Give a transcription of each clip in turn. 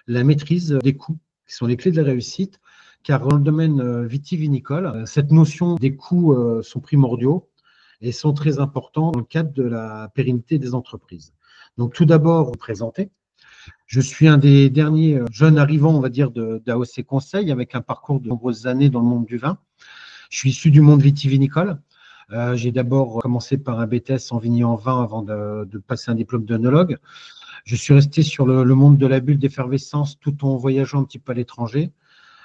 la maîtrise des coûts, qui sont les clés de la réussite, car dans le domaine vitivinicole, cette notion des coûts sont primordiaux et sont très importants dans le cadre de la pérennité des entreprises. Donc tout d'abord, vous présenter. Je suis un des derniers jeunes arrivants, on va dire, d'AOC Conseil, avec un parcours de nombreuses années dans le monde du vin. Je suis issu du monde vitivinicole. J'ai d'abord commencé par un BTS en vignes et en vin avant de passer un diplôme d'œnologue. Je suis resté sur le monde de la bulle d'effervescence tout en voyageant un petit peu à l'étranger,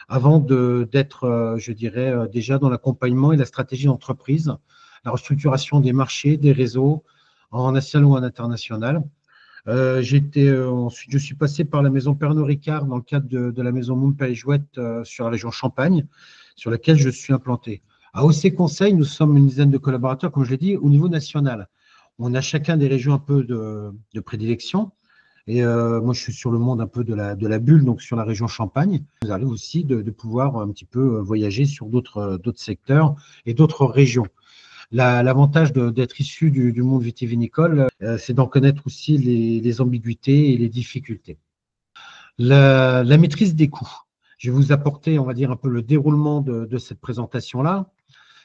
avant d'être, je dirais, déjà dans l'accompagnement et la stratégie d'entreprise, la restructuration des marchés, des réseaux, en national ou en international. Ensuite, je suis passé par la maison Pernod Ricard dans le cadre de la maison Montpellier-Jouette sur la région Champagne, sur laquelle je suis implanté. À OC Conseil, nous sommes une dizaine de collaborateurs, comme je l'ai dit, au niveau national. On a chacun des régions un peu de prédilection. Et moi, je suis sur le monde un peu de la bulle, donc sur la région Champagne. Vous arrive aussi de pouvoir un petit peu voyager sur d'autres secteurs et d'autres régions. L'avantage d'être issu du monde vitivinicole, c'est d'en connaître aussi les ambiguïtés et les difficultés. La maîtrise des coûts. Je vais vous apporter, on va dire, un peu le déroulement de cette présentation-là.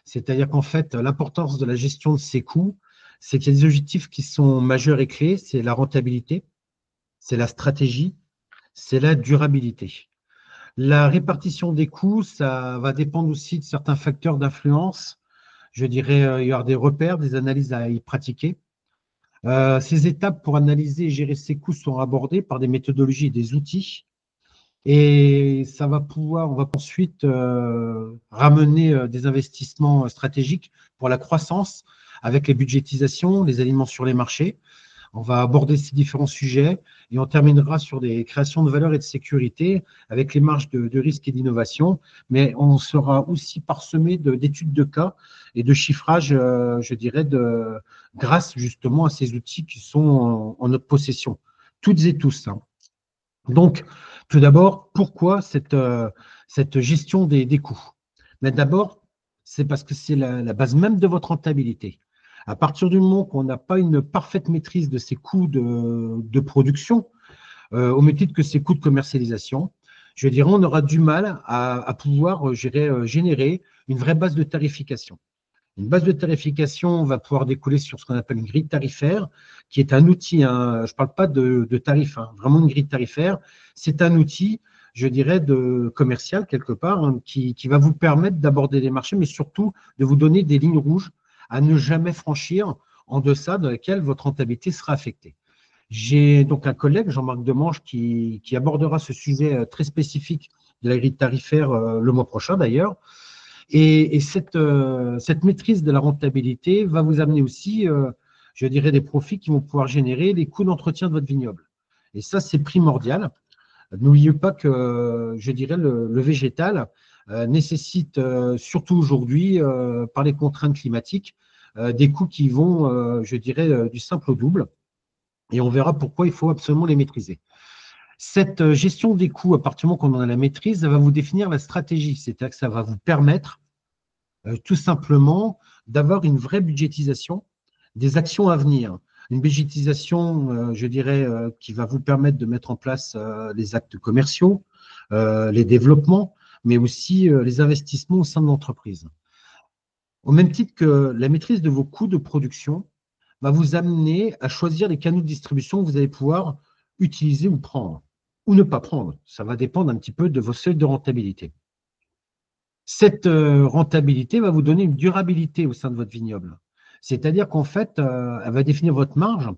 C'est-à-dire qu'en fait, l'importance de la gestion de ces coûts, c'est qu'il y a des objectifs qui sont majeurs et clés. C'est la rentabilité, c'est la stratégie, c'est la durabilité. La répartition des coûts, ça va dépendre aussi de certains facteurs d'influence. Je dirais, il y aura des repères, des analyses à y pratiquer. Ces étapes pour analyser et gérer ces coûts sont abordées par des méthodologies et des outils. Et on va ensuite ramener des investissements stratégiques pour la croissance avec les budgétisations, les alignements sur les marchés. On va aborder ces différents sujets et on terminera sur des créations de valeur et de sécurité avec les marges de risque et d'innovation. Mais on sera aussi parsemé d'études de cas et de chiffrage, je dirais, grâce justement à ces outils qui sont en notre possession, toutes et tous. Hein. Donc, tout d'abord, pourquoi cette gestion des coûts? Mais d'abord, c'est parce que c'est la base même de votre rentabilité. À partir du moment qu'on n'a pas une parfaite maîtrise de ces coûts de production, au même titre que ces coûts de commercialisation, je dirais on aura du mal à pouvoir générer une vraie base de tarification. Une base de tarification va pouvoir découler sur ce qu'on appelle une grille tarifaire, qui est un outil, hein, je ne parle pas de tarif, hein, vraiment une grille tarifaire, c'est un outil, je dirais, de commercial quelque part, hein, qui va vous permettre d'aborder les marchés, mais surtout de vous donner des lignes rouges à ne jamais franchir en deçà de laquelle votre rentabilité sera affectée. J'ai donc un collègue, Jean-Marc Demange, qui abordera ce sujet très spécifique de la grille tarifaire le mois prochain d'ailleurs. Et cette maîtrise de la rentabilité va vous amener aussi, je dirais, des profits qui vont pouvoir générer les coûts d'entretien de votre vignoble. Et ça, c'est primordial. N'oubliez pas que, je dirais, le végétal nécessite, surtout aujourd'hui, par les contraintes climatiques, des coûts qui vont, je dirais, du simple au double. Et on verra pourquoi il faut absolument les maîtriser. Cette gestion des coûts, à partir du moment qu'on en a la maîtrise, ça va vous définir la stratégie. C'est-à-dire que ça va vous permettre tout simplement d'avoir une vraie budgétisation des actions à venir. Une budgétisation, je dirais, qui va vous permettre de mettre en place les actes commerciaux, les développements, mais aussi les investissements au sein de l'entreprise. Au même titre que la maîtrise de vos coûts de production va vous amener à choisir les canaux de distribution que vous allez pouvoir utiliser ou prendre, ou ne pas prendre. Ça va dépendre un petit peu de vos seuils de rentabilité. Cette rentabilité va vous donner une durabilité au sein de votre vignoble. C'est-à-dire qu'en fait, elle va définir votre marge,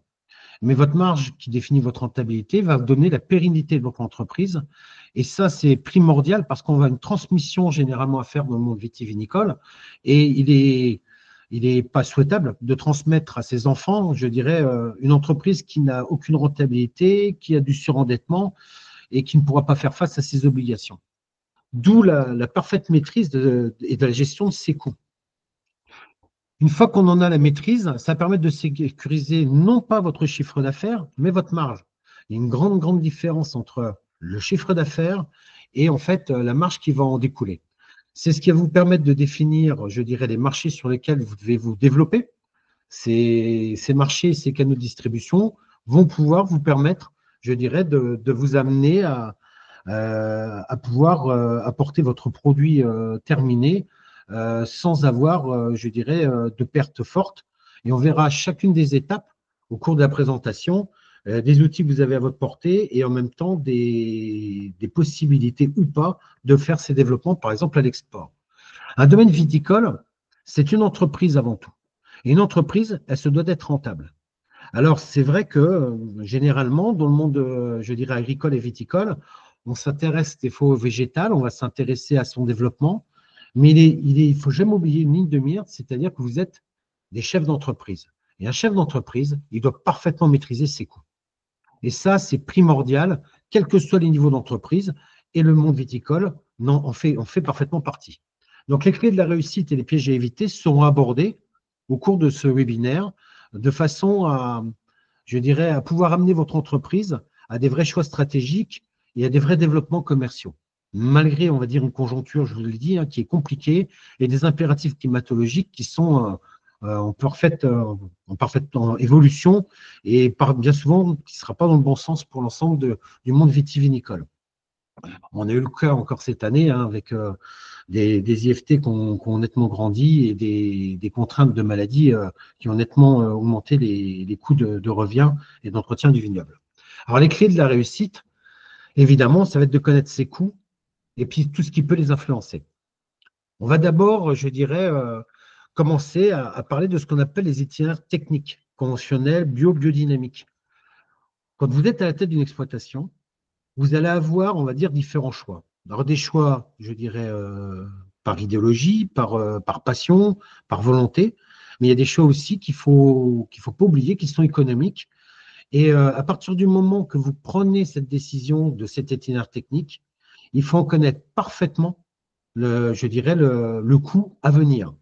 mais votre marge qui définit votre rentabilité va vous donner la pérennité de votre entreprise. Et ça, c'est primordial parce qu'on a une transmission généralement à faire dans le monde vitivinicole et il est pas souhaitable de transmettre à ses enfants, je dirais, une entreprise qui n'a aucune rentabilité, qui a du surendettement et qui ne pourra pas faire face à ses obligations. D'où la parfaite maîtrise et de la gestion de ses coûts. Une fois qu'on en a la maîtrise, ça permet de sécuriser non pas votre chiffre d'affaires, mais votre marge. Il y a une grande différence entre le chiffre d'affaires et en fait la marge qui va en découler. C'est ce qui va vous permettre de définir, je dirais, les marchés sur lesquels vous devez vous développer. Ces marchés, ces canaux de distribution vont pouvoir vous permettre je dirais, de vous amener à pouvoir apporter votre produit terminé sans avoir, je dirais, de pertes fortes. Et on verra chacune des étapes au cours de la présentation, des outils que vous avez à votre portée et en même temps des possibilités ou pas de faire ces développements, par exemple à l'export. Un domaine viticole, c'est une entreprise avant tout. Et une entreprise, elle se doit d'être rentable. Alors, c'est vrai que généralement, dans le monde, je dirais, agricole et viticole, on s'intéresse des fois au végétal, on va s'intéresser à son développement, mais il faut jamais oublier une ligne de mire, c'est-à-dire que vous êtes des chefs d'entreprise. Et un chef d'entreprise, il doit parfaitement maîtriser ses coûts. Et ça, c'est primordial, quels que soient les niveaux d'entreprise, et le monde viticole on fait parfaitement partie. Donc, les clés de la réussite et les pièges à éviter seront abordés au cours de ce webinaire de façon à, je dirais, à pouvoir amener votre entreprise à des vrais choix stratégiques et à des vrais développements commerciaux. Malgré, on va dire, une conjoncture, je vous le dis, hein, qui est compliquée et des impératifs climatologiques qui sont en parfaite évolution et bien souvent qui ne sera pas dans le bon sens pour l'ensemble du monde vitivinicole. On a eu le cas encore cette année hein, avec des IFT qui ont nettement grandi et des contraintes de maladie qui ont nettement augmenté les coûts de revient et d'entretien du vignoble. Alors, les clés de la réussite, évidemment, ça va être de connaître ses coûts et puis tout ce qui peut les influencer. On va d'abord, je dirais, commencer à parler de ce qu'on appelle les itinéraires techniques, conventionnels, biodynamiques. Quand vous êtes à la tête d'une exploitation, vous allez avoir, on va dire, différents choix. Alors, des choix, je dirais, par idéologie, par passion, par volonté, mais il y a des choix aussi qu'il faut pas oublier, qui sont économiques. Et à partir du moment que vous prenez cette décision de cet itinéraire technique, il faut en connaître parfaitement, je dirais, le coût à venir.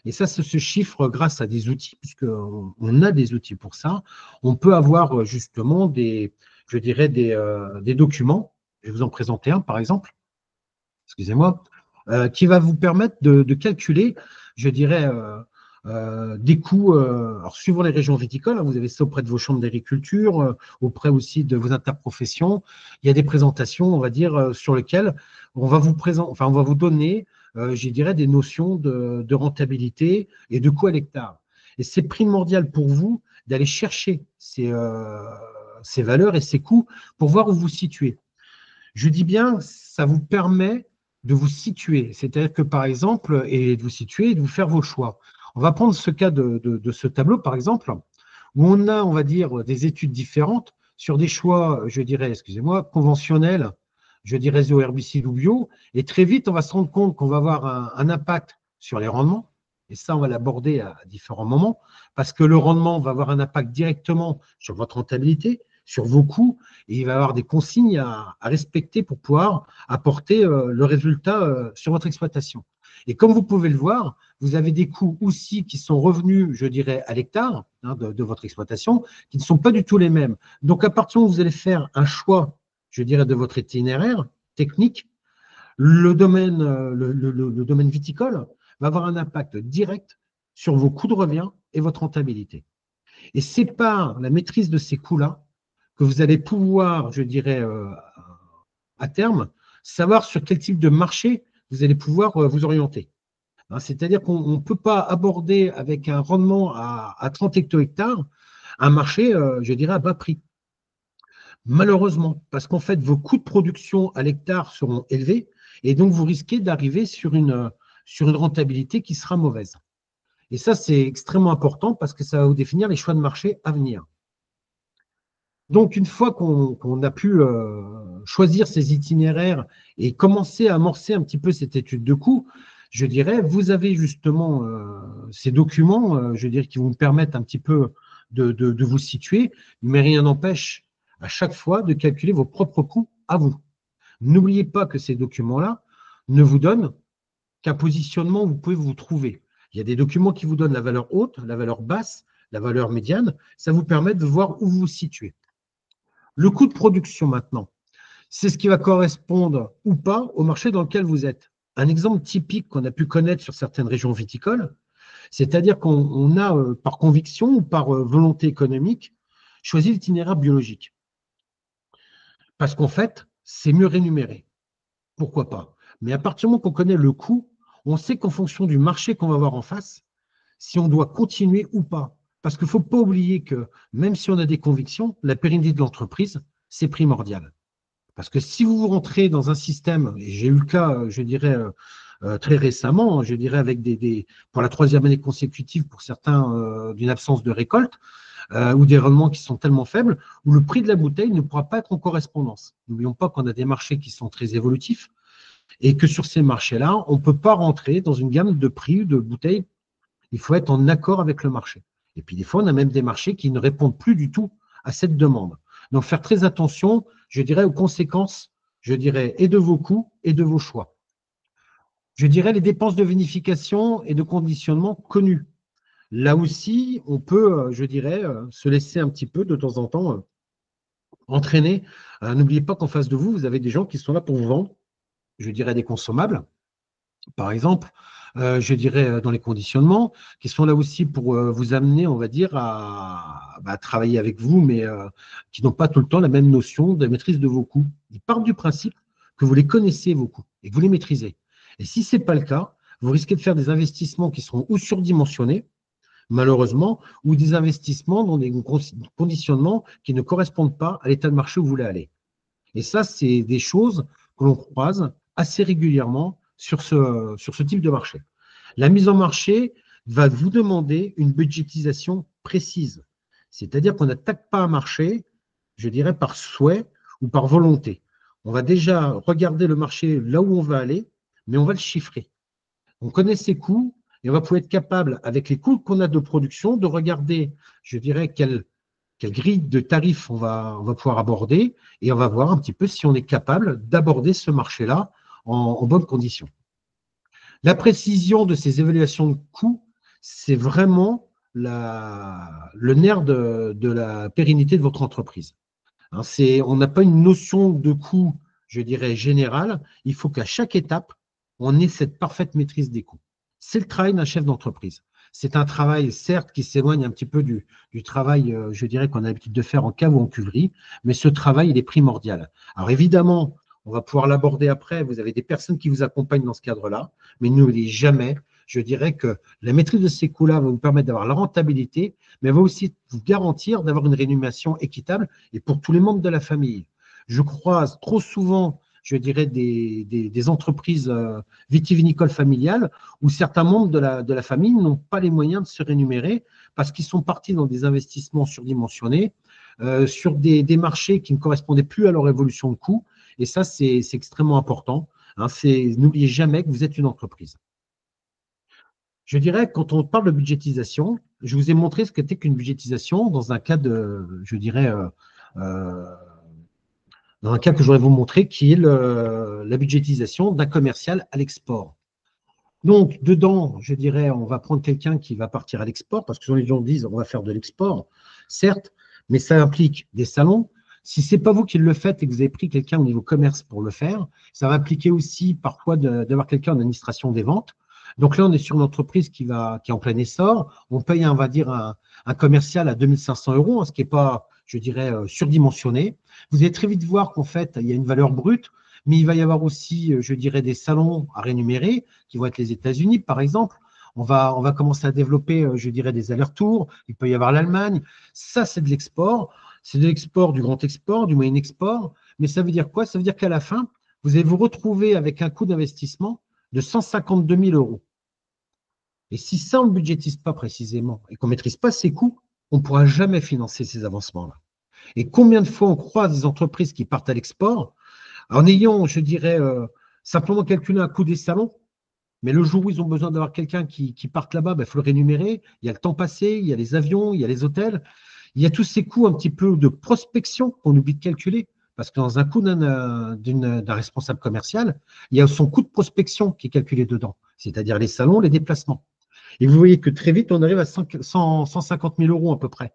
Et ça se chiffre grâce à des outils, puisqu'on a des outils pour ça. On peut avoir justement je dirais, des documents. Je vais vous en présenter un, par exemple, excusez-moi, qui va vous permettre de calculer, je dirais, des coûts, alors suivant les régions viticoles, hein, vous avez ça auprès de vos chambres d'agriculture, auprès aussi de vos interprofessions. Il y a des présentations, on va dire, sur lesquelles on va on va vous donner, je dirais, des notions de rentabilité et de coût à l'hectare. Et c'est primordial pour vous d'aller chercher ces valeurs et ces coûts pour voir où vous situez. Je dis bien, ça vous permet de vous situer, c'est-à-dire que par exemple, et de vous situer et de vous faire vos choix. On va prendre ce cas de ce tableau, par exemple, où on a, on va dire, des études différentes sur des choix, je dirais, excusez-moi, conventionnels, je dirais zooherbicides ou bio, et très vite, on va se rendre compte qu'on va avoir un impact sur les rendements, et ça, on va l'aborder à différents moments, parce que le rendement va avoir un impact directement sur votre rentabilité, sur vos coûts, et il va y avoir des consignes à respecter pour pouvoir apporter le résultat sur votre exploitation. Et comme vous pouvez le voir, vous avez des coûts aussi qui sont revenus, je dirais, à l'hectare hein, de votre exploitation, qui ne sont pas du tout les mêmes. Donc, à partir du moment où vous allez faire un choix, je dirais, de votre itinéraire technique, le domaine viticole va avoir un impact direct sur vos coûts de revient et votre rentabilité. Et c'est par la maîtrise de ces coûts-là que vous allez pouvoir, je dirais, à terme, savoir sur quel type de marché vous allez pouvoir vous orienter. Hein, c'est-à-dire qu'on ne peut pas aborder avec un rendement à 30 hecto-hectares un marché, je dirais, à bas prix. Malheureusement, parce qu'en fait, vos coûts de production à l'hectare seront élevés et donc vous risquez d'arriver sur une rentabilité qui sera mauvaise. Et ça, c'est extrêmement important parce que ça va vous définir les choix de marché à venir. Donc, une fois qu'on a pu choisir ces itinéraires et commencer à amorcer un petit peu cette étude de coût, je dirais, vous avez justement ces documents, je dirais, qui vous permettent un petit peu de vous situer, mais rien n'empêche à chaque fois de calculer vos propres coûts à vous. N'oubliez pas que ces documents-là ne vous donnent qu'un positionnement où vous pouvez vous trouver. Il y a des documents qui vous donnent la valeur haute, la valeur basse, la valeur médiane. Ça vous permet de voir où vous vous situez. Le coût de production maintenant, c'est ce qui va correspondre ou pas au marché dans lequel vous êtes. Un exemple typique qu'on a pu connaître sur certaines régions viticoles, c'est-à-dire qu'on a, par conviction ou par volonté économique, choisi l'itinéraire biologique. Parce qu'en fait, c'est mieux rémunéré. Pourquoi pas? Mais à partir du moment qu'on connaît le coût, on sait qu'en fonction du marché qu'on va avoir en face, si on doit continuer ou pas. Parce qu'il ne faut pas oublier que même si on a des convictions, la pérennité de l'entreprise, c'est primordial. Parce que si vous rentrez dans un système, et j'ai eu le cas, je dirais, très récemment, je dirais avec pour la troisième année consécutive, pour certains, d'une absence de récolte, ou des rendements qui sont tellement faibles, où le prix de la bouteille ne pourra pas être en correspondance. N'oublions pas qu'on a des marchés qui sont très évolutifs et que sur ces marchés-là, on ne peut pas rentrer dans une gamme de prix de bouteilles. Il faut être en accord avec le marché. Et puis des fois, on a même des marchés qui ne répondent plus du tout à cette demande. Donc faire très attention, je dirais, aux conséquences, je dirais, et de vos coûts et de vos choix. Je dirais les dépenses de vinification et de conditionnement connues. Là aussi, on peut, je dirais, se laisser un petit peu de temps en temps entraîner. N'oubliez pas qu'en face de vous, vous avez des gens qui sont là pour vous vendre, je dirais, des consommables, par exemple, je dirais dans les conditionnements, qui sont là aussi pour vous amener, on va dire, à travailler avec vous, mais qui n'ont pas tout le temps la même notion de maîtrise de vos coûts. Ils partent du principe que vous les connaissez, vos coûts, et que vous les maîtrisez. Et si ce n'est pas le cas, vous risquez de faire des investissements qui seront ou surdimensionnés, malheureusement, ou des investissements dans des conditionnements qui ne correspondent pas à l'état de marché où vous voulez aller. Et ça, c'est des choses que l'on croise assez régulièrement sur ce type de marché. La mise en marché va vous demander une budgétisation précise. C'est-à-dire qu'on n'attaque pas un marché, je dirais, par souhait ou par volonté. On va déjà regarder le marché là où on va aller, mais on va le chiffrer. On connaît ses coûts et on va pouvoir être capable, avec les coûts qu'on a de production, de regarder, je dirais, quelle grille de tarifs on va pouvoir aborder et on va voir un petit peu si on est capable d'aborder ce marché-là en bonnes conditions. La précision de ces évaluations de coûts, c'est vraiment le nerf de la pérennité de votre entreprise. Hein, on n'a pas une notion de coût, je dirais, générale. Il faut qu'à chaque étape, on ait cette parfaite maîtrise des coûts. C'est le travail d'un chef d'entreprise. C'est un travail, certes, qui s'éloigne un petit peu du travail, je dirais, qu'on a l'habitude de faire en cave ou en cuverie, mais ce travail, il est primordial. Alors évidemment, on va pouvoir l'aborder après. Vous avez des personnes qui vous accompagnent dans ce cadre-là, mais n'oubliez jamais, je dirais que la maîtrise de ces coûts-là va vous permettre d'avoir la rentabilité, mais va aussi vous garantir d'avoir une rémunération équitable et pour tous les membres de la famille. Je croise trop souvent, je dirais, des entreprises vitivinicoles familiales où certains membres de la famille n'ont pas les moyens de se rémunérer parce qu'ils sont partis dans des investissements surdimensionnés, sur des marchés qui ne correspondaient plus à leur évolution de coûts. Et ça, c'est extrêmement important. Hein, n'oubliez jamais que vous êtes une entreprise. Je dirais, quand on parle de budgétisation, je vous ai montré ce qu'était qu'une budgétisation dans un cas je dirais, dans un cas que je voudrais vous montrer, qui est la budgétisation d'un commercial à l'export. Donc, dedans, je dirais, on va prendre quelqu'un qui va partir à l'export, parce que les gens disent, on va faire de l'export, certes, mais ça implique des salons. Si ce n'est pas vous qui le faites et que vous avez pris quelqu'un au niveau commerce pour le faire, ça va impliquer aussi parfois d'avoir quelqu'un en administration des ventes. Donc là, on est sur une entreprise qui est en plein essor. On paye, on va dire, un commercial à 2500 €, ce qui n'est pas, je dirais, surdimensionné. Vous allez très vite voir qu'en fait, il y a une valeur brute, mais il va y avoir aussi, je dirais, des salons à rémunérer, qui vont être les États-Unis, par exemple. On va commencer à développer, je dirais, des allers-retours. Il peut y avoir l'Allemagne. Ça, c'est de l'export. C'est de l'export, du grand export, du moyen export. Mais ça veut dire quoi? Ça veut dire qu'à la fin, vous allez vous retrouver avec un coût d'investissement de 152 000 €. Et si ça, on ne le budgétise pas précisément et qu'on ne maîtrise pas ses coûts, on ne pourra jamais financer ces avancements-là. Et combien de fois on croise des entreprises qui partent à l'export en ayant, je dirais, simplement calculé un coût des salons, mais le jour où ils ont besoin d'avoir quelqu'un qui parte là-bas, il faut le rémunérer. Il y a le temps passé, il y a les avions, il y a les hôtels. Il y a tous ces coûts un petit peu de prospection qu'on oublie de calculer. Parce que dans un coût d'un responsable commercial, il y a son coût de prospection qui est calculé dedans, c'est-à-dire les salons, les déplacements. Et vous voyez que très vite, on arrive à 150 000 € à peu près,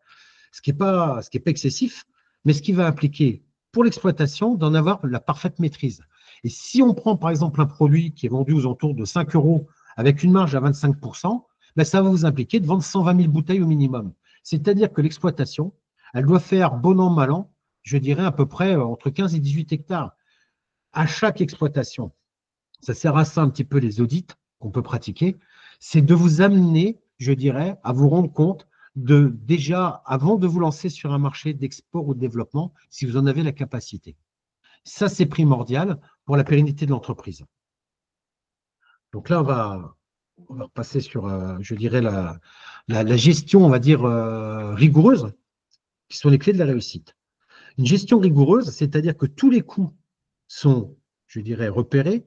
ce qui n'est pas excessif, mais ce qui va impliquer pour l'exploitation d'en avoir la parfaite maîtrise. Et si on prend par exemple un produit qui est vendu aux alentours de 5 € avec une marge à 25%, ça va vous impliquer de vendre 120 000 bouteilles au minimum. C'est-à-dire que l'exploitation, elle doit faire bon an, mal an, je dirais à peu près entre 15 et 18 hectares à chaque exploitation. Ça sert à ça un petit peu les audits qu'on peut pratiquer, c'est de vous amener, je dirais, à vous rendre compte de déjà, avant de vous lancer sur un marché d'export ou de développement, si vous en avez la capacité. Ça, c'est primordial pour la pérennité de l'entreprise. Donc là, on va repasser sur, je dirais, la gestion, on va dire, rigoureuse, qui sont les clés de la réussite. Une gestion rigoureuse, c'est-à-dire que tous les coûts sont, je dirais, repérés,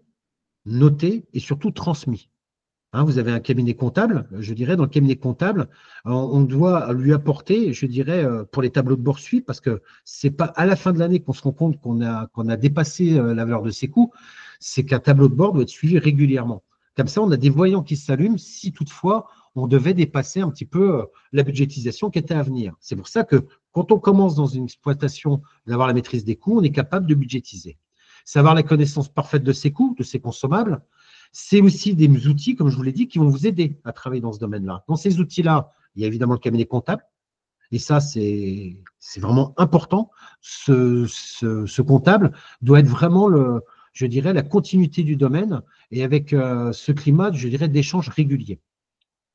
notés et surtout transmis. Hein, vous avez un cabinet comptable, je dirais, dans le cabinet comptable, on doit lui apporter, je dirais, pour les tableaux de bord suivis, parce que c'est pas à la fin de l'année qu'on se rend compte qu'on a dépassé la valeur de ses coûts, c'est qu'un tableau de bord doit être suivi régulièrement. Comme ça, on a des voyants qui s'allument si toutefois on devait dépasser un petit peu la budgétisation qui était à venir. C'est pour ça que quand on commence dans une exploitation d'avoir la maîtrise des coûts, on est capable de budgétiser. Savoir la connaissance parfaite de ses coûts, de ses consommables, c'est aussi des outils, comme je vous l'ai dit, qui vont vous aider à travailler dans ce domaine-là. Dans ces outils-là, il y a évidemment le cabinet comptable, et ça, c'est vraiment important. Ce comptable doit être vraiment, je dirais, la continuité du domaine, et avec ce climat, je dirais, d'échanges réguliers.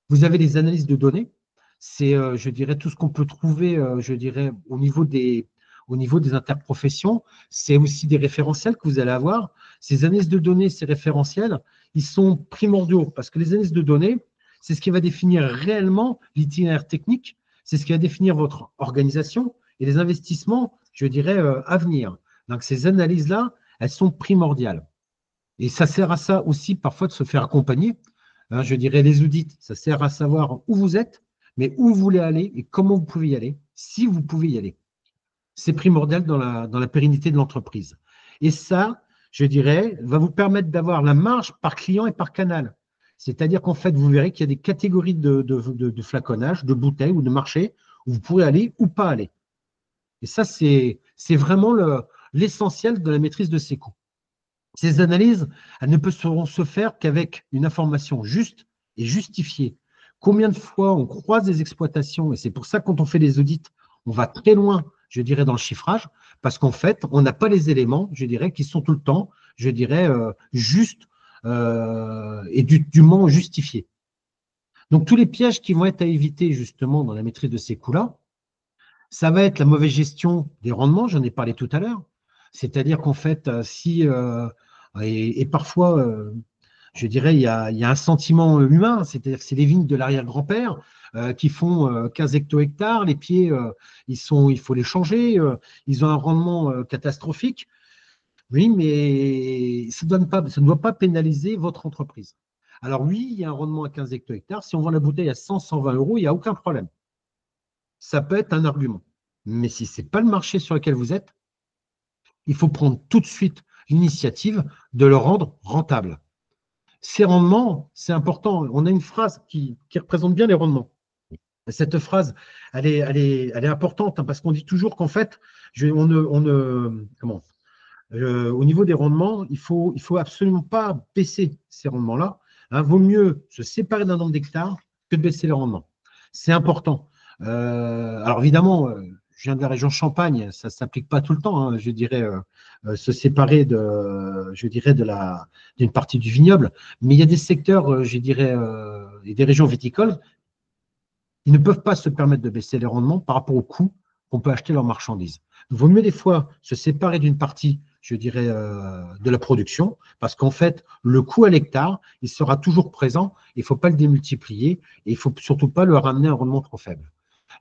Vous avez les analyses de données, c'est, je dirais, tout ce qu'on peut trouver, je dirais, au niveau des interprofessions. C'est aussi des référentiels que vous allez avoir. Ces analyses de données, ces référentiels, ils sont primordiaux parce que les analyses de données, c'est ce qui va définir réellement l'itinéraire technique, c'est ce qui va définir votre organisation et les investissements, je dirais, à venir. Donc, ces analyses-là, elles sont primordiales. Et ça sert à ça aussi parfois de se faire accompagner. Hein, je dirais les audits, ça sert à savoir où vous êtes, mais où vous voulez aller et comment vous pouvez y aller, si vous pouvez y aller. C'est primordial dans la pérennité de l'entreprise. Et ça, je dirais, va vous permettre d'avoir la marge par client et par canal. C'est-à-dire qu'en fait, vous verrez qu'il y a des catégories de flaconnage, de bouteilles ou de marchés où vous pourrez aller ou pas aller. Et ça, c'est vraiment l'essentiel de la maîtrise de ces coûts. Ces analyses, elles ne pourront se faire qu'avec une information juste et justifiée. Combien de fois on croise des exploitations, et c'est pour ça que quand on fait des audits, on va très loin, je dirais, dans le chiffrage, parce qu'en fait, on n'a pas les éléments, je dirais, qui sont tout le temps, je dirais, justes et dûment justifiés. Donc, tous les pièges qui vont être à éviter, justement, dans la maîtrise de ces coûts-là, ça va être la mauvaise gestion des rendements, j'en ai parlé tout à l'heure. C'est-à-dire qu'en fait, si, et parfois, je dirais, il y a un sentiment humain, c'est-à-dire que c'est les vignes de l'arrière-grand-père qui font 15 hecto-hectares, les pieds, il faut les changer, ils ont un rendement catastrophique. Oui, mais ça ne doit pas pénaliser votre entreprise. Alors oui, il y a un rendement à 15 hecto-hectares, si on vend la bouteille à 100, 120 euros, il n'y a aucun problème. Ça peut être un argument. Mais si ce n'est pas le marché sur lequel vous êtes, il faut prendre tout de suite l'initiative de le rendre rentable. Ces rendements, c'est important. On a une phrase qui représente bien les rendements. Cette phrase, elle est importante hein, parce qu'on dit toujours qu'en fait, au niveau des rendements, il faut absolument pas baisser ces rendements-là. Hein, vaut mieux se séparer d'un nombre d'hectares que de baisser les rendements. C'est important. Alors évidemment, je viens de la région Champagne, ça ne s'applique pas tout le temps, hein, je dirais, se séparer je dirais d'une partie du vignoble, mais il y a des secteurs, je dirais, et des régions viticoles, ils ne peuvent pas se permettre de baisser les rendements par rapport au coût qu'on peut acheter leurs marchandises. Il vaut mieux des fois se séparer d'une partie, je dirais, de la production, parce qu'en fait, le coût à l'hectare, il sera toujours présent, il ne faut pas le démultiplier, et il ne faut surtout pas le ramener à un rendement trop faible.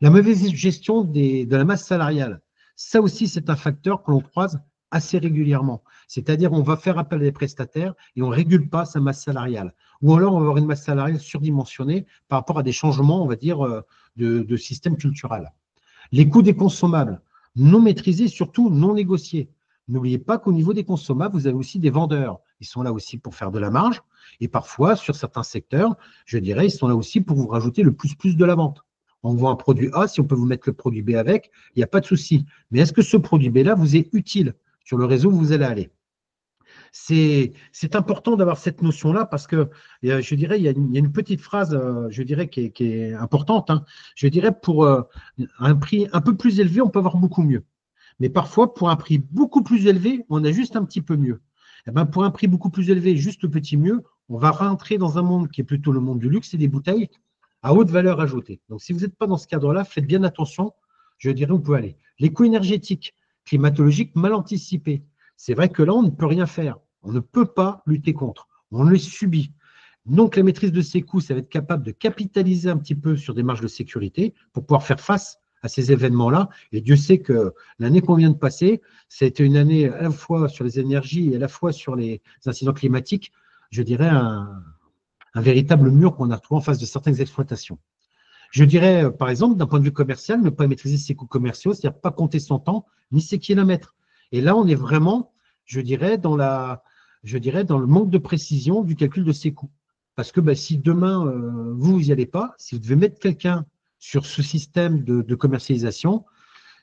La mauvaise gestion de la masse salariale, ça aussi, c'est un facteur que l'on croise assez régulièrement. C'est-à-dire, on va faire appel à des prestataires et on ne régule pas sa masse salariale. Ou alors, on va avoir une masse salariale surdimensionnée par rapport à des changements, on va dire, de système culturel. Les coûts des consommables, non maîtrisés, surtout non négociés. N'oubliez pas qu'au niveau des consommables, vous avez aussi des vendeurs. Ils sont là aussi pour faire de la marge. Et parfois, sur certains secteurs, je dirais, ils sont là aussi pour vous rajouter le plus de la vente. On vend un produit A, si on peut vous mettre le produit B avec, il n'y a pas de souci. Mais est-ce que ce produit B-là vous est utile sur le réseau où vous allez aller? C'est important d'avoir cette notion-là parce que, je dirais, il y a une petite phrase, je dirais, qui est importante. Hein. Je dirais, pour un prix un peu plus élevé, on peut avoir beaucoup mieux. Mais parfois, pour un prix beaucoup plus élevé, on a juste un petit peu mieux. Eh ben, pour un prix beaucoup plus élevé, juste un petit mieux, on va rentrer dans un monde qui est plutôt le monde du luxe et des bouteilles à haute valeur ajoutée. Donc, si vous n'êtes pas dans ce cadre-là, faites bien attention. Je dirais, vous pouvez aller. Les coûts énergétiques, climatologiques mal anticipés. C'est vrai que là, on ne peut rien faire. On ne peut pas lutter contre. On les subit. Donc, la maîtrise de ces coûts, ça va être capable de capitaliser un petit peu sur des marges de sécurité pour pouvoir faire face à ces événements-là. Et Dieu sait que l'année qu'on vient de passer, c'était une année à la fois sur les énergies et à la fois sur les incidents climatiques, je dirais un véritable mur qu'on a retrouvé en face de certaines exploitations. Je dirais, par exemple, d'un point de vue commercial, ne pas maîtriser ses coûts commerciaux, c'est-à-dire pas compter son temps ni ses kilomètres. Et là, on est vraiment, je dirais, dans le manque de précision du calcul de ses coûts. Parce que si demain, vous n'y allez pas, si vous devez mettre quelqu'un sur ce système de commercialisation,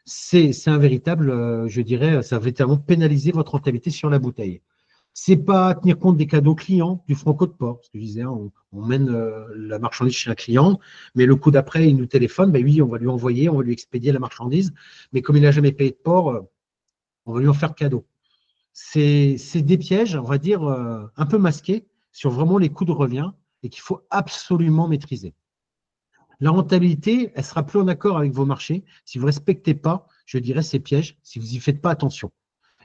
c'est un véritable, je dirais, ça va véritablement pénaliser votre rentabilité sur la bouteille. C'est pas tenir compte des cadeaux clients, du franco de port. Ce que je disais, hein, on mène la marchandise chez un client, mais le coup d'après, il nous téléphone, oui, on va lui envoyer, on va lui expédier la marchandise, mais comme il n'a jamais payé de port, on va lui en faire cadeau. C'est des pièges, on va dire, un peu masqués sur vraiment les coûts de revient et qu'il faut absolument maîtriser. La rentabilité, elle sera plus en accord avec vos marchés si vous ne respectez pas, je dirais, ces pièges, si vous n'y faites pas attention.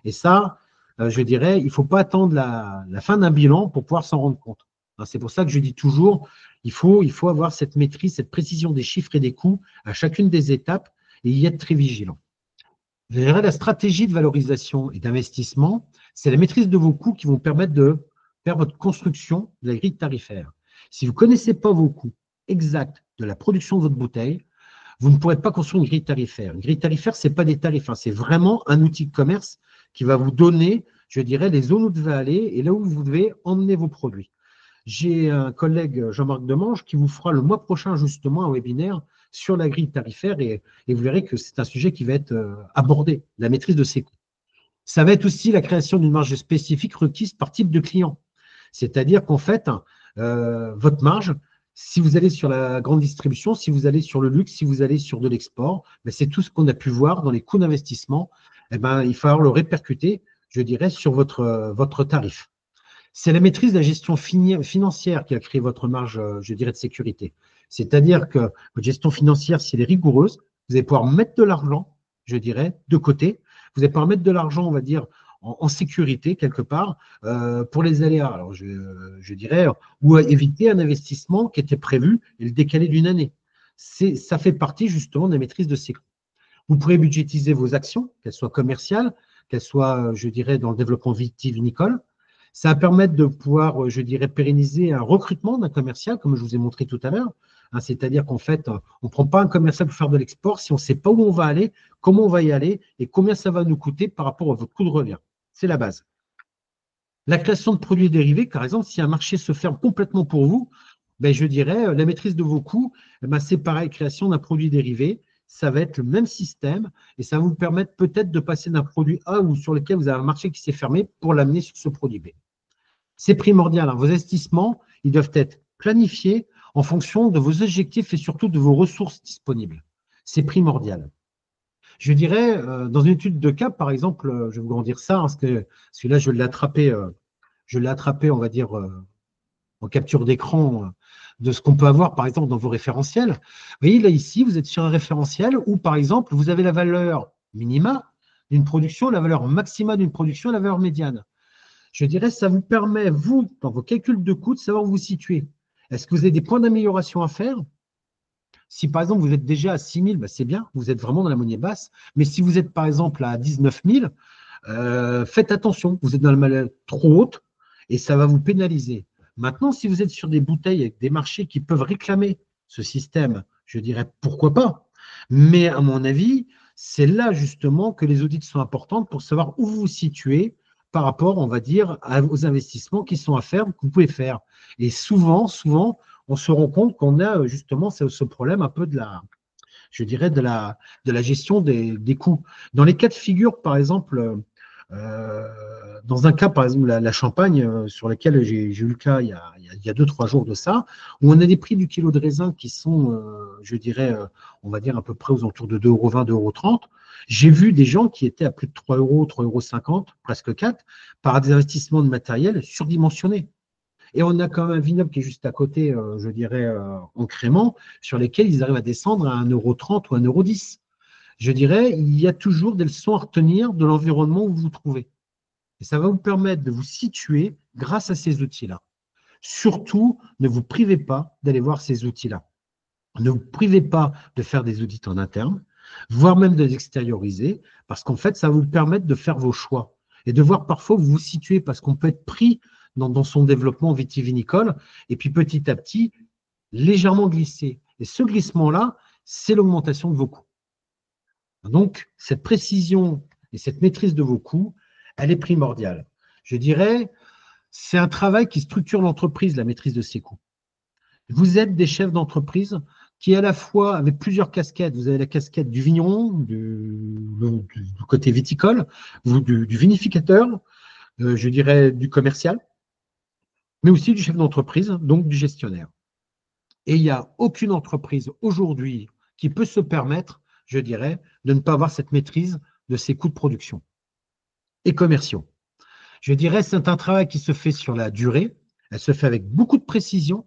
Et ça, je dirais, il ne faut pas attendre la fin d'un bilan pour pouvoir s'en rendre compte. C'est pour ça que je dis toujours, il faut avoir cette maîtrise, cette précision des chiffres et des coûts à chacune des étapes et y être très vigilant. Je dirais, la stratégie de valorisation et d'investissement, c'est la maîtrise de vos coûts qui vont permettre de faire votre construction de la grille tarifaire. Si vous ne connaissez pas vos coûts exacts de la production de votre bouteille, vous ne pourrez pas construire une grille tarifaire. Une grille tarifaire, ce n'est pas des tarifs, c'est vraiment un outil de commerce qui va vous donner, je dirais, les zones où vous devez aller et là où vous devez emmener vos produits. J'ai un collègue, Jean-Marc Demange, qui vous fera le mois prochain justement un webinaire sur la grille tarifaire et vous verrez que c'est un sujet qui va être abordé, la maîtrise de ces coûts. Ça va être aussi la création d'une marge spécifique requise par type de client. C'est-à-dire qu'en fait, votre marge, si vous allez sur la grande distribution, si vous allez sur le luxe, si vous allez sur de l'export, c'est tout ce qu'on a pu voir dans les coûts d'investissement. Il va falloir le répercuter, je dirais, sur votre tarif. C'est la maîtrise de la gestion financière qui a créé votre marge, je dirais, de sécurité. C'est-à-dire que votre gestion financière, si elle est rigoureuse, vous allez pouvoir mettre de l'argent, je dirais, de côté. Vous allez pouvoir mettre de l'argent, on va dire, en sécurité quelque part pour les aléas. Alors, je dirais, ou à éviter un investissement qui était prévu et le décaler d'une année. Ça fait partie justement de la maîtrise de ces coûts. Vous pourrez budgétiser vos actions, qu'elles soient commerciales, qu'elles soient, je dirais, dans le développement vitivinicole. Ça va permettre de pouvoir, je dirais, pérenniser un recrutement d'un commercial, comme je vous ai montré tout à l'heure. C'est-à-dire qu'en fait, on ne prend pas un commercial pour faire de l'export si on ne sait pas où on va aller, comment on va y aller et combien ça va nous coûter par rapport à votre coût de revient. C'est la base. La création de produits dérivés, par exemple, si un marché se ferme complètement pour vous, je dirais, la maîtrise de vos coûts, c'est pareil, création d'un produit dérivé, ça va être le même système et ça va vous permettre peut-être de passer d'un produit A ou sur lequel vous avez un marché qui s'est fermé pour l'amener sur ce produit B. C'est primordial. Vos investissements, ils doivent être planifiés en fonction de vos objectifs et surtout de vos ressources disponibles. C'est primordial. Je dirais, dans une étude de cas, par exemple, je vais vous grandir ça, parce que là, je l'ai attrapé, on va dire, en capture d'écran de ce qu'on peut avoir, par exemple, dans vos référentiels. Vous voyez, là, ici, vous êtes sur un référentiel où, par exemple, vous avez la valeur minima d'une production, la valeur maximale d'une production, la valeur médiane. Je dirais, ça vous permet, vous, dans vos calculs de coûts, de savoir où vous situez. Est-ce que vous avez des points d'amélioration à faire? Si, par exemple, vous êtes déjà à 6 000, c'est bien, vous êtes vraiment dans la monnaie basse. Mais si vous êtes, par exemple, à 19 000, faites attention, vous êtes dans la monnaie trop haute et ça va vous pénaliser. Maintenant, si vous êtes sur des bouteilles avec des marchés qui peuvent réclamer ce système, je dirais pourquoi pas. Mais à mon avis, c'est là justement que les audits sont importants pour savoir où vous vous situez par rapport, on va dire, aux investissements qui sont à faire, que vous pouvez faire. Et souvent, on se rend compte qu'on a justement ce problème un peu je dirais, de la gestion des coûts. Dans les cas de figure, par exemple, dans un cas, par exemple, la Champagne, sur laquelle j'ai eu le cas il y a 2-3 jours de ça, où on a des prix du kilo de raisin qui sont, je dirais, on va dire à peu près aux alentours de 2,20 €, 2,30 €. J'ai vu des gens qui étaient à plus de 3 euros, 3,50 €, presque 4, par des investissements de matériel surdimensionnés. Et on a quand même un vignoble qui est juste à côté, je dirais, en Crémant, sur lesquels ils arrivent à descendre à 1,30 € ou 1,10 €. Je dirais, il y a toujours des leçons à retenir de l'environnement où vous vous trouvez. Et ça va vous permettre de vous situer grâce à ces outils-là. Surtout, ne vous privez pas d'aller voir ces outils-là. Ne vous privez pas de faire des audits en interne, voire même de les extérioriser, parce qu'en fait, ça va vous permettre de faire vos choix et de voir parfois où vous vous situez, parce qu'on peut être pris dans son développement vitivinicole et puis petit à petit, légèrement glisser. Et ce glissement-là, c'est l'augmentation de vos coûts. Donc, cette précision et cette maîtrise de vos coûts, elle est primordiale. Je dirais, c'est un travail qui structure l'entreprise, la maîtrise de ses coûts. Vous êtes des chefs d'entreprise qui, à la fois, avec plusieurs casquettes, vous avez la casquette du vigneron, du côté viticole, du vinificateur, je dirais du commercial, mais aussi du chef d'entreprise, donc du gestionnaire. Et il n'y a aucune entreprise aujourd'hui qui peut se permettre, je dirais, de ne pas avoir cette maîtrise de ses coûts de production et commerciaux. Je dirais, c'est un travail qui se fait sur la durée, elle se fait avec beaucoup de précision.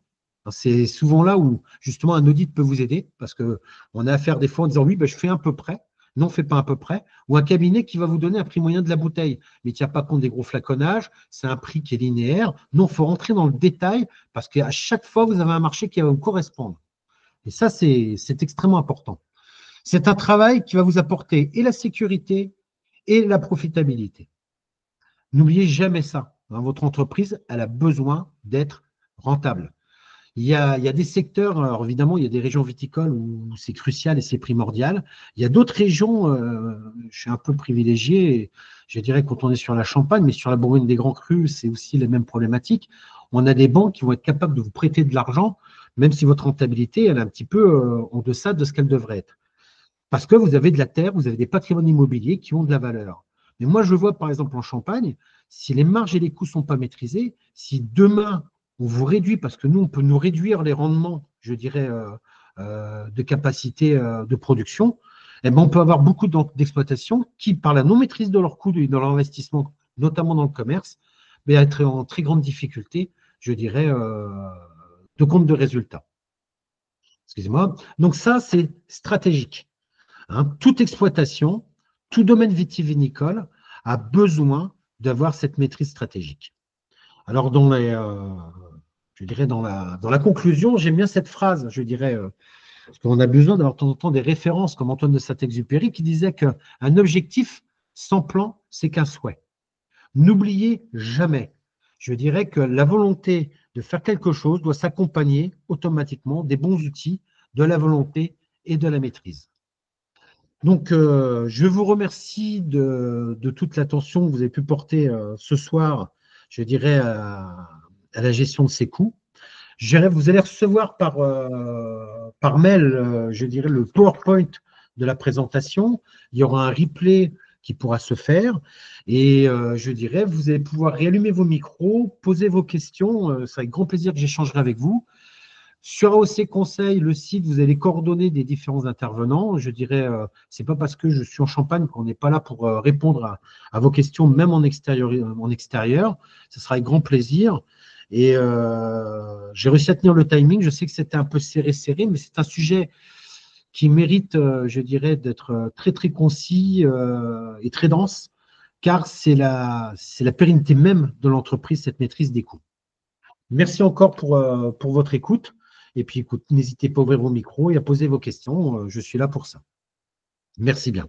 C'est souvent là où, justement, un audit peut vous aider, parce qu'on a affaire des fois en disant, oui, ben, je fais à peu près, non, fais pas à peu près, ou un cabinet qui va vous donner un prix moyen de la bouteille, mais il ne tient pas compte des gros flaconnages, c'est un prix qui est linéaire. Non, il faut rentrer dans le détail, parce qu'à chaque fois, vous avez un marché qui va vous correspondre. Et ça, c'est extrêmement important. C'est un travail qui va vous apporter et la sécurité et la profitabilité. N'oubliez jamais ça. Votre entreprise, elle a besoin d'être rentable. Il y a des secteurs, alors évidemment, il y a des régions viticoles où c'est crucial et c'est primordial. Il y a d'autres régions, je suis un peu privilégié, je dirais quand on est sur la Champagne, mais sur la Bourgogne des Grands Crus, c'est aussi les mêmes problématiques. On a des banques qui vont être capables de vous prêter de l'argent, même si votre rentabilité, elle est un petit peu en deçà de ce qu'elle devrait être. Parce que vous avez de la terre, vous avez des patrimoines immobiliers qui ont de la valeur. Mais moi, je vois par exemple en Champagne, si les marges et les coûts ne sont pas maîtrisés, si demain on vous réduit, parce que nous, on peut nous réduire les rendements, je dirais, de capacité de production, eh ben, on peut avoir beaucoup d'exploitations qui, par la non-maîtrise de leurs coûts et de leur investissement, notamment dans le commerce, va être en très grande difficulté, je dirais, de compte de résultats. Excusez-moi. Donc ça, c'est stratégique. Toute exploitation, tout domaine vitivinicole a besoin d'avoir cette maîtrise stratégique. Alors, je dirais dans la conclusion, j'aime bien cette phrase, je dirais, parce qu'on a besoin d'avoir de temps en temps des références, comme Antoine de Saint-Exupéry, qui disait qu'un objectif sans plan, c'est qu'un souhait. N'oubliez jamais, je dirais que la volonté de faire quelque chose doit s'accompagner automatiquement des bons outils, de la volonté et de la maîtrise. Donc, je vous remercie de toute l'attention que vous avez pu porter ce soir, je dirais, à la gestion de ces coûts. Vous allez recevoir par mail, je dirais, le PowerPoint de la présentation. Il y aura un replay qui pourra se faire. Et je dirais, vous allez pouvoir réallumer vos micros, poser vos questions. C'est avec grand plaisir que j'échangerai avec vous. Sur AOC Conseil, le site, vous avez les coordonnées des différents intervenants. Je dirais, c'est pas parce que je suis en Champagne qu'on n'est pas là pour répondre à vos questions, même en extérieur. Ce sera avec grand plaisir. Et j'ai réussi à tenir le timing. Je sais que c'était un peu serré, mais c'est un sujet qui mérite, je dirais, d'être très, très concis et très dense, car c'est la pérennité même de l'entreprise, cette maîtrise des coûts. Merci encore pour votre écoute. Et puis, écoute, n'hésitez pas à ouvrir vos micros et à poser vos questions. Je suis là pour ça. Merci bien.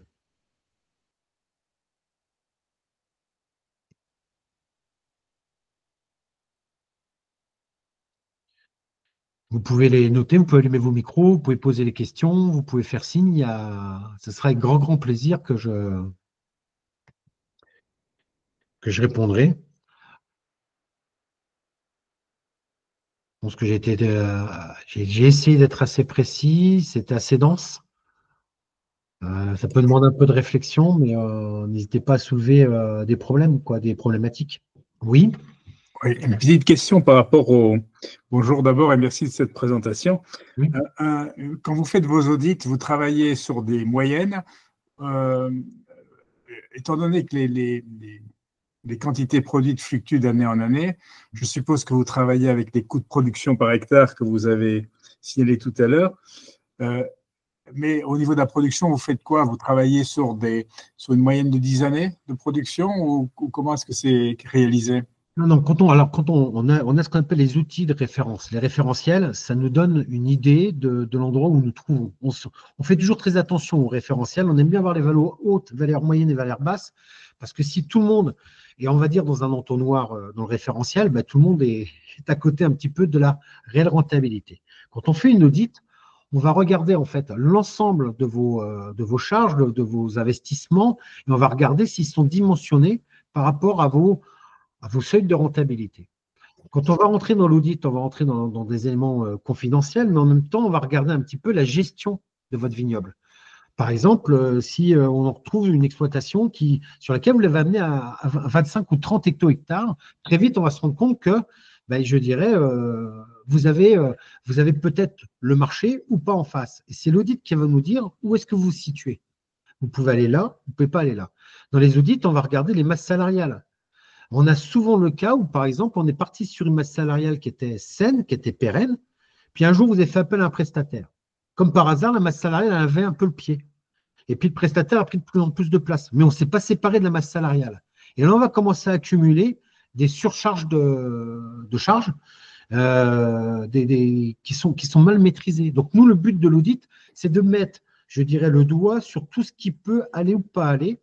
Vous pouvez les noter, vous pouvez allumer vos micros, vous pouvez poser les questions, vous pouvez faire signe. Ce sera avec grand, grand plaisir que je répondrai. Je pense que j'ai essayé d'être assez précis, c'était assez dense. Ça peut demander un peu de réflexion, mais n'hésitez pas à soulever des problèmes, des problématiques. Oui. Oui, une petite question par rapport au… Bonjour d'abord et merci de cette présentation. Oui. Quand vous faites vos audits, vous travaillez sur des moyennes euh, étant donné que les quantités produites fluctuent d'année en année, je suppose que vous travaillez avec les coûts de production par hectare que vous avez signalés tout à l'heure. Euh, mais au niveau de la production, vous faites quoi? Vous travaillez sur une moyenne de 10 années de production ou comment est-ce que c'est réalisé? Non, non, quand on a ce qu'on appelle les outils de référence. Les référentiels, ça nous donne une idée de l'endroit où nous nous trouvons. On fait toujours très attention aux référentiels. On aime bien avoir les valeurs hautes, valeurs moyennes et valeurs basses, parce que si tout le monde est, on va dire, dans un entonnoir dans le référentiel, bah, tout le monde est à côté un petit peu de la réelle rentabilité. Quand on fait une audit, on va regarder en fait l'ensemble de vos charges, de vos investissements, et on va regarder s'ils sont dimensionnés par rapport à vos seuils de rentabilité. Quand on va rentrer dans l'audit, on va rentrer dans des éléments confidentiels, mais en même temps, on va regarder un petit peu la gestion de votre vignoble. Par exemple, si on retrouve une exploitation sur laquelle vous l'avez amené à 25 ou 30 hecto-hectares, très vite, on va se rendre compte que, ben, je dirais, vous avez peut-être le marché ou pas en face. Et c'est l'audit qui va nous dire où est-ce que vous vous situez. Vous pouvez aller là, vous ne pouvez pas aller là. Dans les audits, on va regarder les masses salariales. On a souvent le cas où, par exemple, on est parti sur une masse salariale qui était saine, qui était pérenne, puis un jour, vous avez fait appel à un prestataire. Comme par hasard, la masse salariale avait un peu le pied. Et puis, le prestataire a pris de plus en plus de place. Mais on ne s'est pas séparé de la masse salariale. Et là, on va commencer à accumuler des surcharges de charges qui sont mal maîtrisées. Donc, nous, le but de l'audit, c'est de mettre, je dirais, le doigt sur tout ce qui peut aller ou pas aller,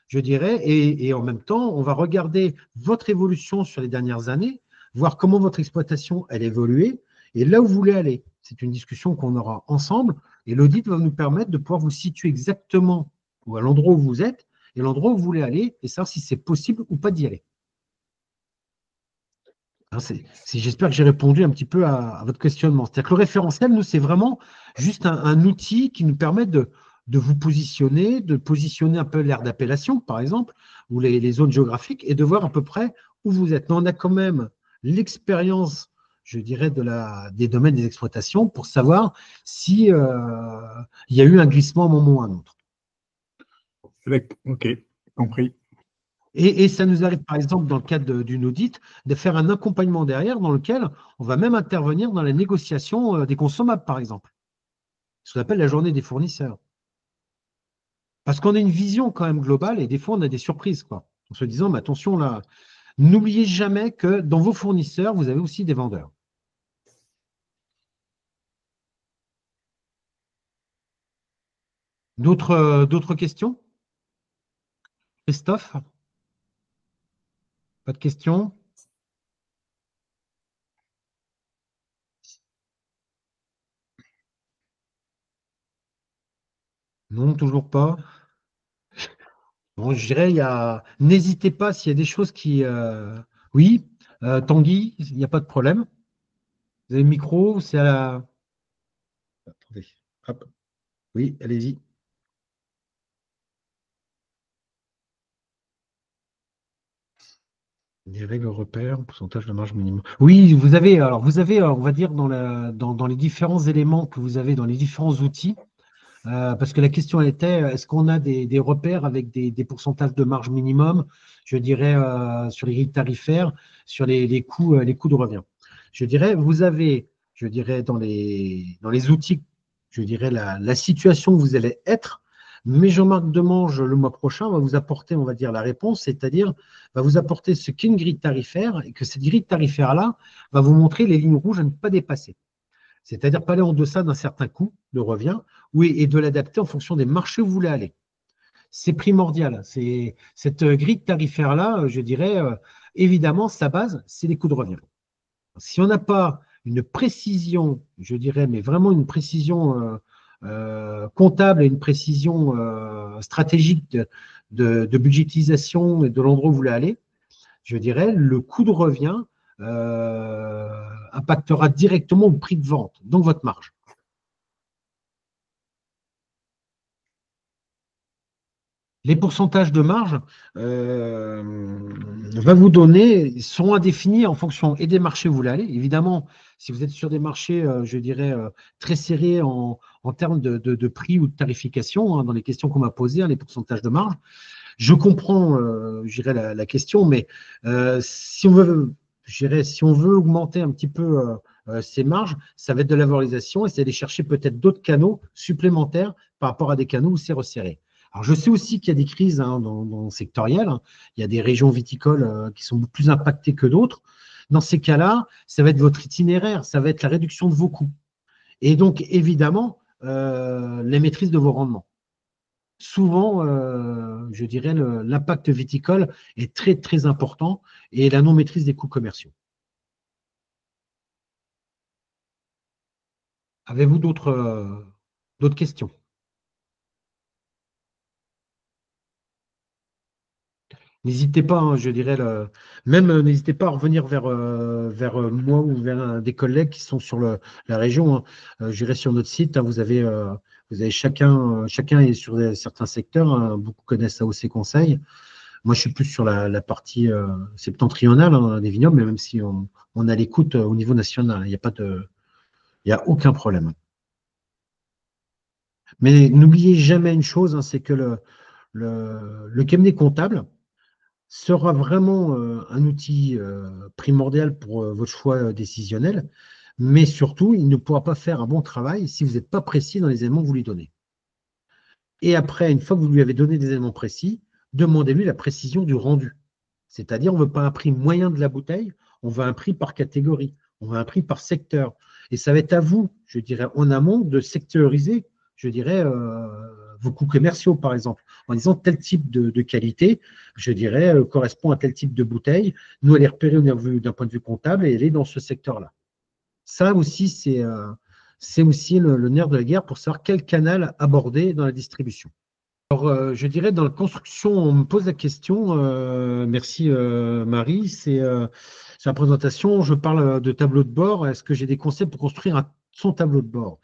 je dirais, et en même temps, on va regarder votre évolution sur les dernières années, voir comment votre exploitation, elle évolué, et là où vous voulez aller. C'est une discussion qu'on aura ensemble, et l'audit va nous permettre de pouvoir vous situer exactement à l'endroit où vous êtes et l'endroit où vous voulez aller, et savoir si c'est possible ou pas d'y aller. Hein, j'espère que j'ai répondu un petit peu à votre questionnement. C'est-à-dire que le référentiel, nous, c'est vraiment juste un outil qui nous permet de vous positionner, de positionner un peu l'aire d'appellation, par exemple, ou les zones géographiques, et de voir à peu près où vous êtes. Mais on a quand même l'expérience, je dirais, des domaines des exploitations pour savoir si il y a eu un glissement à un moment ou à un autre. Ok, compris. Et ça nous arrive, par exemple, dans le cadre d'une audit, de faire un accompagnement derrière dans lequel on va même intervenir dans la négociation des consommables, par exemple. Ce qu'on appelle la journée des fournisseurs. Parce qu'on a une vision quand même globale et des fois, on a des surprises, quoi. En se disant, mais attention là, n'oubliez jamais que dans vos fournisseurs, vous avez aussi des vendeurs. D'autres questions? Christophe? Pas de questions? Non, toujours pas. Bon, je dirais, n'hésitez pas s'il y a des choses qui. Oui, Tanguy, il n'y a pas de problème. Vous avez le micro, c'est à la. Attendez. Hop. Oui, allez-y. Les règles repères, pourcentage de marge minimum. Oui, vous avez, on va dire, dans les différents éléments que vous avez, dans les différents outils, parce que la question elle était, est-ce qu'on a des repères avec des pourcentages de marge minimum, je dirais, sur les grilles tarifaires, sur les coûts de revient. Je dirais, vous avez, je dirais, dans les outils, je dirais, la situation où vous allez être, mais Jean-Marc Demange, le mois prochain, va vous apporter, on va dire, la réponse, c'est-à-dire, va vous apporter ce qu'est une grille tarifaire, et que cette grille tarifaire-là va vous montrer les lignes rouges à ne pas dépasser. C'est-à-dire pas aller en deçà d'un certain coût de revient, oui, et de l'adapter en fonction des marchés où vous voulez aller. C'est primordial. Cette grille tarifaire-là, je dirais, évidemment, sa base, c'est les coûts de revient. Si on n'a pas une précision, je dirais, mais vraiment une précision comptable et une précision stratégique de budgétisation et de l'endroit où vous voulez aller, je dirais, le coût de revient impactera directement le prix de vente, donc votre marge. Les pourcentages de marge, va vous donner, seront à définir en fonction et des marchés où vous voulez aller. Évidemment, si vous êtes sur des marchés, je dirais, très serrés en termes de prix ou de tarification, hein, dans les questions qu'on m'a posées, hein, les pourcentages de marge, je comprends, je dirais, la question, mais si on veut, je dirais, si on veut augmenter un petit peu ces marges, ça va être de la valorisation et c'est d'aller chercher peut-être d'autres canaux supplémentaires par rapport à des canaux où c'est resserré. Alors, je sais aussi qu'il y a des crises hein, dans le sectoriel. Hein. Il y a des régions viticoles qui sont plus impactées que d'autres. Dans ces cas-là, ça va être votre itinéraire, ça va être la réduction de vos coûts. Et donc, évidemment, la maîtrise de vos rendements. Souvent, je dirais, l'impact viticole est très, très important et la non-maîtrise des coûts commerciaux. Avez-vous d'autres questions? N'hésitez pas, hein, je dirais, même n'hésitez pas à revenir vers moi ou vers un des collègues qui sont sur la région. Hein. Je dirais sur notre site, hein, vous avez chacun est sur certains secteurs. Hein. Beaucoup connaissent AOC Conseil. Moi, je suis plus sur la partie septentrionale hein, des vignobles, mais même si on a l'écoute au niveau national, il n'y a il y a aucun problème. Mais n'oubliez jamais une chose, hein, c'est que le cabinet comptable sera vraiment un outil primordial pour votre choix décisionnel, mais surtout, il ne pourra pas faire un bon travail si vous n'êtes pas précis dans les éléments que vous lui donnez. Et après, une fois que vous lui avez donné des éléments précis, demandez-lui la précision du rendu. C'est-à-dire, on ne veut pas un prix moyen de la bouteille, on veut un prix par catégorie, on veut un prix par secteur. Et ça va être à vous, je dirais, en amont, de sectoriser, je dirais, vos coûts commerciaux, par exemple, en disant tel type de qualité, je dirais, correspond à tel type de bouteille. Nous, elle est repérée d'un point de vue comptable et elle est dans ce secteur-là. Ça aussi, c'est aussi le nerf de la guerre pour savoir quel canal aborder dans la distribution. Alors, je dirais, dans la construction, on me pose la question, merci Marie, c'est la présentation, je parle de tableau de bord, est-ce que j'ai des conseils pour construire son tableau de bord?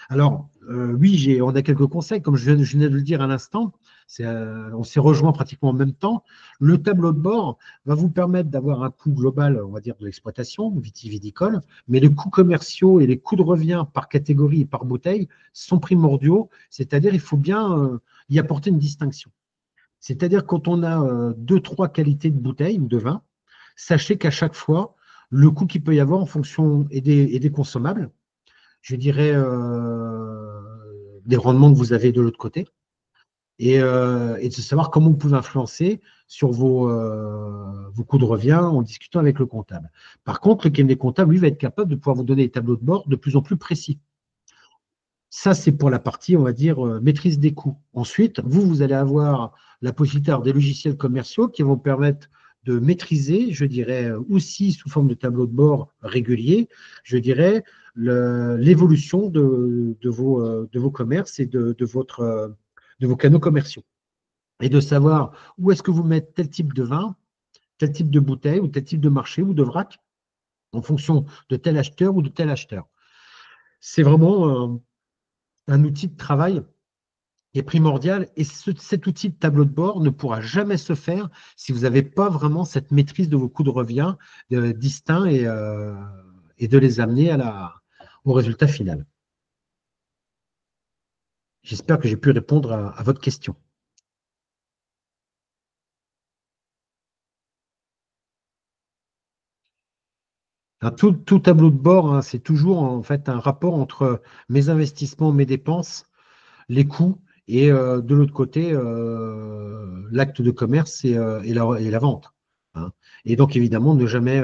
Alors, oui, on a quelques conseils, comme je venais de le dire à l'instant, on s'est rejoint pratiquement en même temps. Le tableau de bord va vous permettre d'avoir un coût global, on va dire, de l'exploitation vitivinicole, mais les coûts commerciaux et les coûts de revient par catégorie et par bouteille sont primordiaux, c'est-à-dire il faut bien y apporter une distinction. C'est-à-dire quand on a deux, trois qualités de bouteille ou de vin, sachez qu'à chaque fois, le coût qu'il peut y avoir en fonction et des consommables, je dirais, des rendements que vous avez de l'autre côté, et de savoir comment vous pouvez influencer sur vos coûts de revient en discutant avec le comptable. Par contre, le cabinet comptable, lui, va être capable de pouvoir vous donner des tableaux de bord de plus en plus précis. Ça, c'est pour la partie, on va dire, maîtrise des coûts. Ensuite, vous allez avoir la possibilité d'avoir des logiciels commerciaux qui vont vous permettre de maîtriser, je dirais, aussi sous forme de tableau de bord régulier, je dirais, l'évolution de vos commerces et de vos canaux commerciaux. Et de savoir où est-ce que vous mettez tel type de vin, tel type de bouteille ou tel type de marché ou de vrac en fonction de tel acheteur ou de tel acheteur. C'est vraiment un outil de travail est primordial et cet outil de tableau de bord ne pourra jamais se faire si vous n'avez pas vraiment cette maîtrise de vos coûts de revient distincts et de les amener au résultat final. J'espère que j'ai pu répondre à votre question. Tout tableau de bord, hein, c'est toujours en fait un rapport entre mes investissements, mes dépenses, les coûts et de l'autre côté, l'acte de commerce et la vente. Hein. Et donc, évidemment, ne jamais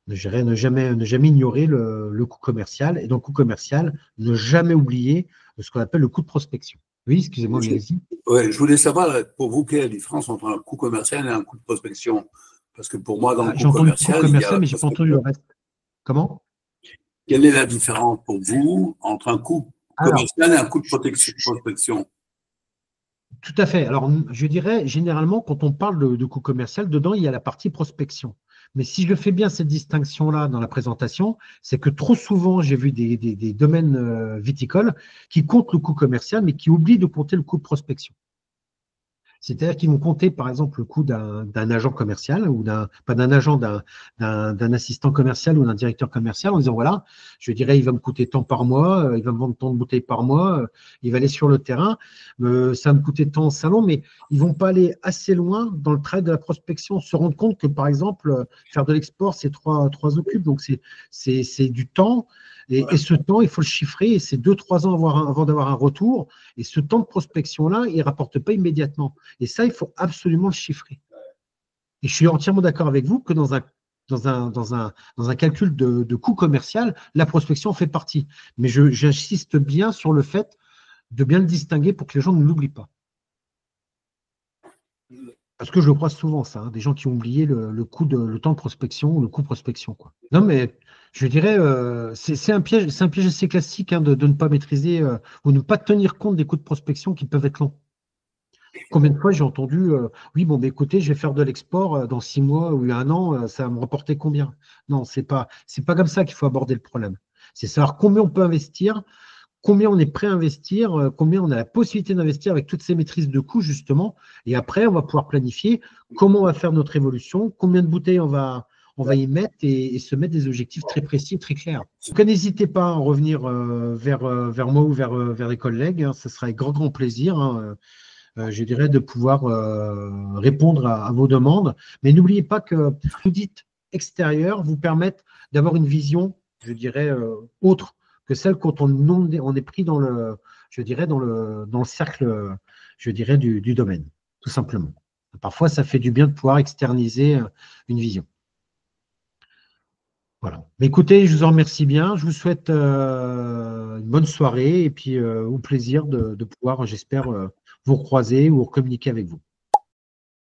ignorer le coût commercial. Et donc, coût commercial, ne jamais oublier ce qu'on appelle le coût de prospection. Oui, excusez-moi, allez-y. Ouais, je voulais savoir, pour vous, quelle est la différence entre un coût commercial et un coût de prospection? Parce que pour moi, dans le coût commercial, mais je n'ai pas entendu le reste. Comment? Quelle est la différence pour vous entre un coût commercial et un coût de prospection? Tout à fait. Alors, je dirais, généralement, quand on parle de coût commercial, dedans, il y a la partie prospection. Mais si je fais bien cette distinction-là dans la présentation, c'est que trop souvent, j'ai vu des domaines viticoles qui comptent le coût commercial, mais qui oublient de compter le coût de prospection. C'est-à-dire qu'ils vont compter, par exemple, le coût d'un agent commercial ou pas d'un agent, d'un assistant commercial ou d'un directeur commercial en disant, voilà, je dirais, il va me coûter tant par mois, il va me vendre tant de bouteilles par mois, il va aller sur le terrain, ça va me coûter tant en salon, mais ils ne vont pas aller assez loin dans le travail de la prospection, se rendre compte que, par exemple, faire de l'export, c'est trois occupes, donc c'est du temps. Et ce temps, il faut le chiffrer, et c'est 2-3 ans avant d'avoir un retour. Et ce temps de prospection-là, il ne rapporte pas immédiatement. Et ça, il faut absolument le chiffrer. Et je suis entièrement d'accord avec vous que dans un calcul de coût commercial, la prospection fait partie. Mais j'insiste bien sur le fait de bien le distinguer pour que les gens ne l'oublient pas. Parce que je le croise souvent, ça, des gens qui ont oublié le temps de prospection ou le coût prospection, quoi. Non, mais je dirais, c'est un piège assez classique de ne pas maîtriser ou ne pas tenir compte des coûts de prospection qui peuvent être longs. Combien de fois j'ai entendu, oui, bon, écoutez, je vais faire de l'export dans 6 mois ou 1 an, ça va me rapporter combien? Non, c'est pas comme ça qu'il faut aborder le problème. C'est savoir combien on peut investir, combien on est prêt à investir, combien on a la possibilité d'investir avec toutes ces maîtrises de coûts, justement. Et après, on va pouvoir planifier comment on va faire notre évolution, combien de bouteilles on va y mettre et se mettre des objectifs très précis, très clairs. Donc, n'hésitez pas à revenir vers moi ou vers les collègues. Ce sera avec grand, grand plaisir, je dirais, de pouvoir répondre à vos demandes. Mais n'oubliez pas que l'audit extérieur vous permette d'avoir une vision, je dirais, autre que celle quand on est pris dans le cercle, je dirais, du domaine, tout simplement. Parfois, ça fait du bien de pouvoir externaliser une vision. Voilà. Mais écoutez, je vous en remercie bien. Je vous souhaite une bonne soirée et puis au plaisir de pouvoir, j'espère, vous recroiser ou communiquer avec vous.